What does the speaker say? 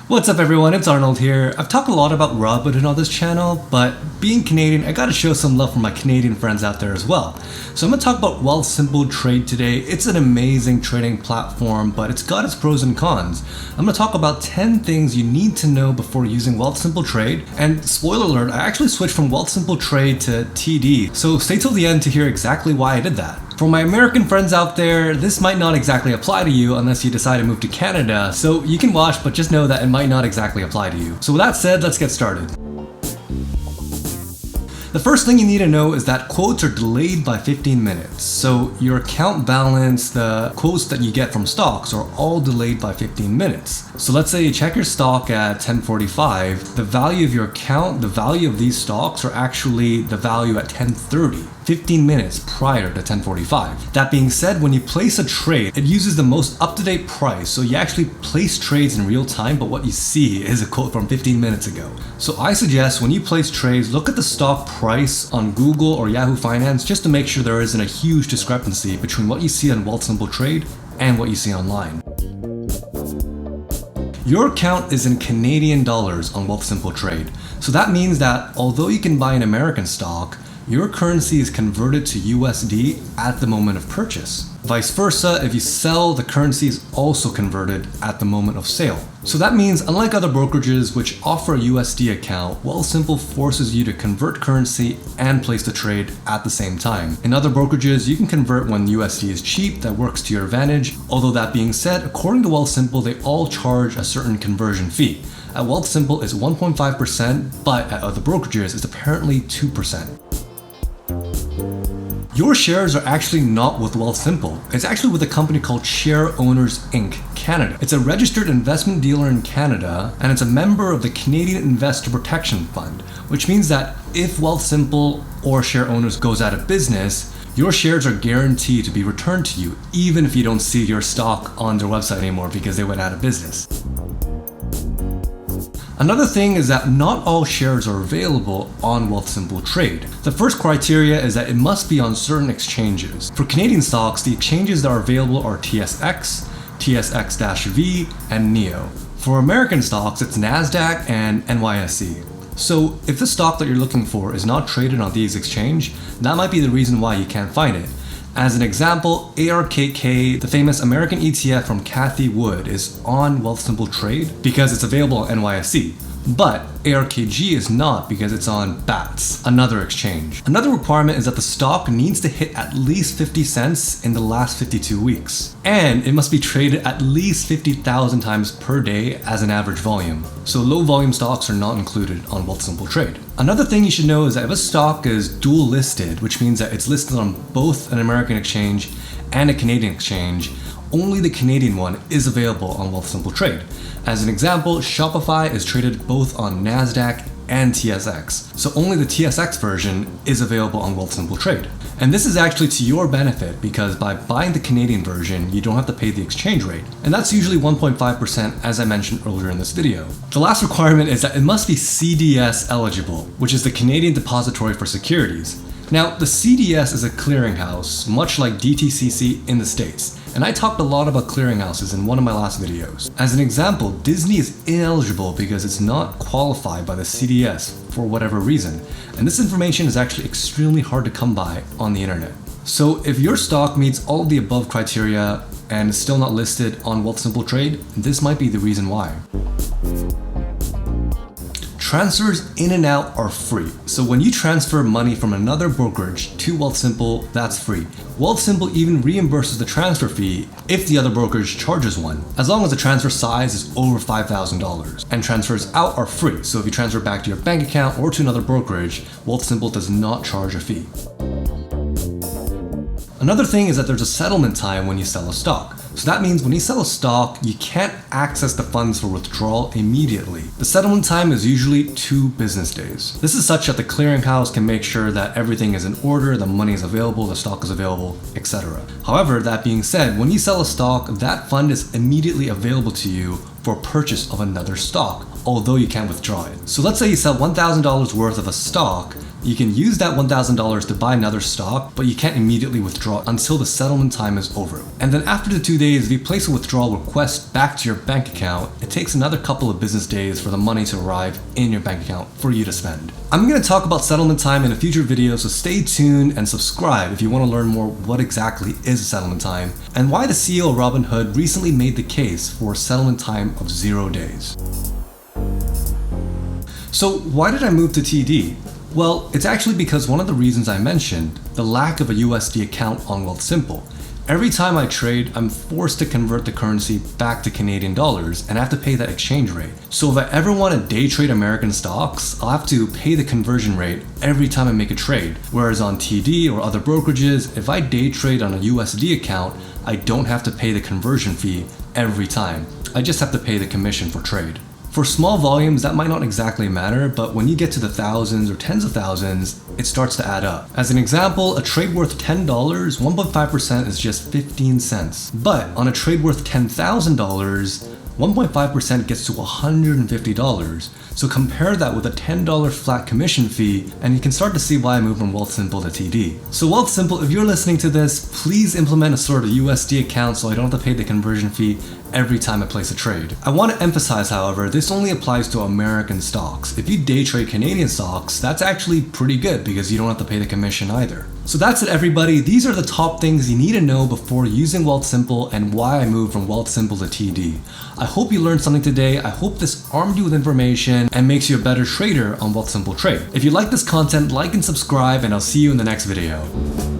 What's up everyone, it's Arnold here. I've talked a lot about Robinhood on this channel, but being Canadian, I gotta show some love for my Canadian friends out there as well. So I'm gonna talk about Wealthsimple Trade today. It's an amazing trading platform, but it's got its pros and cons. I'm gonna talk about 10 things you need to know before using Wealthsimple Trade. And spoiler alert, I actually switched from Wealthsimple Trade to TD. So stay till the end to hear exactly why I did that. For my American friends out there, this might not exactly apply to you unless you decide to move to Canada, so you can watch, but just know that it might not exactly apply to you. So with that said, let's get started. The first thing you need to know is that quotes are delayed by 15 minutes. So your account balance, the quotes that you get from stocks are all delayed by 15 minutes. So let's say you check your stock at 10:45, the value of your account, the value of these stocks are actually the value at 10:30. 15 minutes prior to 10:45. That being said, when you place a trade, it uses the most up-to-date price. So you actually place trades in real time, but what you see is a quote from 15 minutes ago. So I suggest when you place trades, look at the stock price on Google or Yahoo Finance just to make sure there isn't a huge discrepancy between what you see on Wealthsimple Trade and what you see online. Your account is in Canadian dollars on Wealthsimple Trade. So that means that although you can buy an American stock, your currency is converted to USD at the moment of purchase. Vice versa, if you sell, the currency is also converted at the moment of sale. So that means, unlike other brokerages which offer a USD account, Wealthsimple forces you to convert currency and place the trade at the same time. In other brokerages, you can convert when USD is cheap, that works to your advantage. Although that being said, according to Wealthsimple, they all charge a certain conversion fee. At Wealthsimple, it's 1.5%, but at other brokerages, it's apparently 2%. Your shares are actually not with Wealthsimple. It's actually with a company called Share Owners Inc. Canada. It's a registered investment dealer in Canada, and it's a member of the Canadian Investor Protection Fund, which means that if Wealthsimple or Share Owners goes out of business, your shares are guaranteed to be returned to you, even if you don't see your stock on their website anymore because they went out of business. Another thing is that not all shares are available on Wealthsimple Trade. The first criteria is that it must be on certain exchanges. For Canadian stocks, the exchanges that are available are TSX, TSX-V, and NEO. For American stocks, it's NASDAQ and NYSE. So if the stock that you're looking for is not traded on these exchanges, that might be the reason why you can't find it. As an example, ARKK, the famous American ETF from Cathie Wood, is on Wealthsimple Trade because it's available on NYSE. But ARKG is not because it's on BATS, another exchange. Another requirement is that the stock needs to hit at least 50 cents in the last 52 weeks. And it must be traded at least 50,000 times per day as an average volume. So low volume stocks are not included on Wealthsimple Trade. Another thing you should know is that if a stock is dual listed, which means that it's listed on both an American exchange and a Canadian exchange, only the Canadian one is available on Wealthsimple Trade. As an example, Shopify is traded both on NASDAQ and TSX. So only the TSX version is available on Wealthsimple Trade. And this is actually to your benefit because by buying the Canadian version, you don't have to pay the exchange rate. And that's usually 1.5% as I mentioned earlier in this video. The last requirement is that it must be CDS eligible, which is the Canadian Depository for Securities. Now, the CDS is a clearinghouse, much like DTCC in the States. And I talked a lot about clearinghouses in one of my last videos. As an example, Disney is ineligible because it's not qualified by the CDS for whatever reason. And this information is actually extremely hard to come by on the internet. So if your stock meets all of the above criteria and is still not listed on Wealthsimple Trade, this might be the reason why. Transfers in and out are free. So when you transfer money from another brokerage to Wealthsimple, that's free. Wealthsimple even reimburses the transfer fee if the other brokerage charges one, as long as the transfer size is over $5,000. And transfers out are free. So if you transfer back to your bank account or to another brokerage, Wealthsimple does not charge a fee. Another thing is that there's a settlement time when you sell a stock. So that means when you sell a stock, you can't access the funds for withdrawal immediately. The settlement time is usually 2 business days. This is such that the clearinghouse can make sure that everything is in order, the money is available, the stock is available, etc. However, that being said, when you sell a stock, that fund is immediately available to you for purchase of another stock, although you can't withdraw it. So let's say you sell $1,000 worth of a stock, You can use that $1,000 to buy another stock, but you can't immediately withdraw until the settlement time is over. And then after the 2 days, if you place a withdrawal request back to your bank account, it takes another couple of business days for the money to arrive in your bank account for you to spend. I'm going to talk about settlement time in a future video, so stay tuned and subscribe if you want to learn more what exactly is a settlement time and why the CEO of Robinhood recently made the case for a settlement time of 0 days. So why did I move to TD? Well, it's actually because one of the reasons I mentioned, the lack of a USD account on Wealthsimple. Every time I trade, I'm forced to convert the currency back to Canadian dollars and I have to pay that exchange rate. So if I ever want to day trade American stocks, I'll have to pay the conversion rate every time I make a trade. Whereas on TD or other brokerages, if I day trade on a USD account, I don't have to pay the conversion fee every time. I just have to pay the commission for trade. For small volumes, that might not exactly matter, but when you get to the thousands or tens of thousands, it starts to add up. As an example, a trade worth $10, 1.5% is just 15 cents. But on a trade worth $10,000, 1.5% gets to $150. So compare that with a $10 flat commission fee, and you can start to see why I moved from Wealthsimple to TD. So Wealthsimple, if you're listening to this, please implement a sort of USD account so I don't have to pay the conversion fee every time I place a trade. I want to emphasize, however, this only applies to American stocks. If you day trade Canadian stocks, that's actually pretty good because you don't have to pay the commission either. So that's it, everybody. These are the top things you need to know before using Wealthsimple and why I moved from Wealthsimple to TD. I hope you learned something today. I hope this armed you with information and makes you a better trader on Wealthsimple Trade. If you like this content, like and subscribe, and I'll see you in the next video.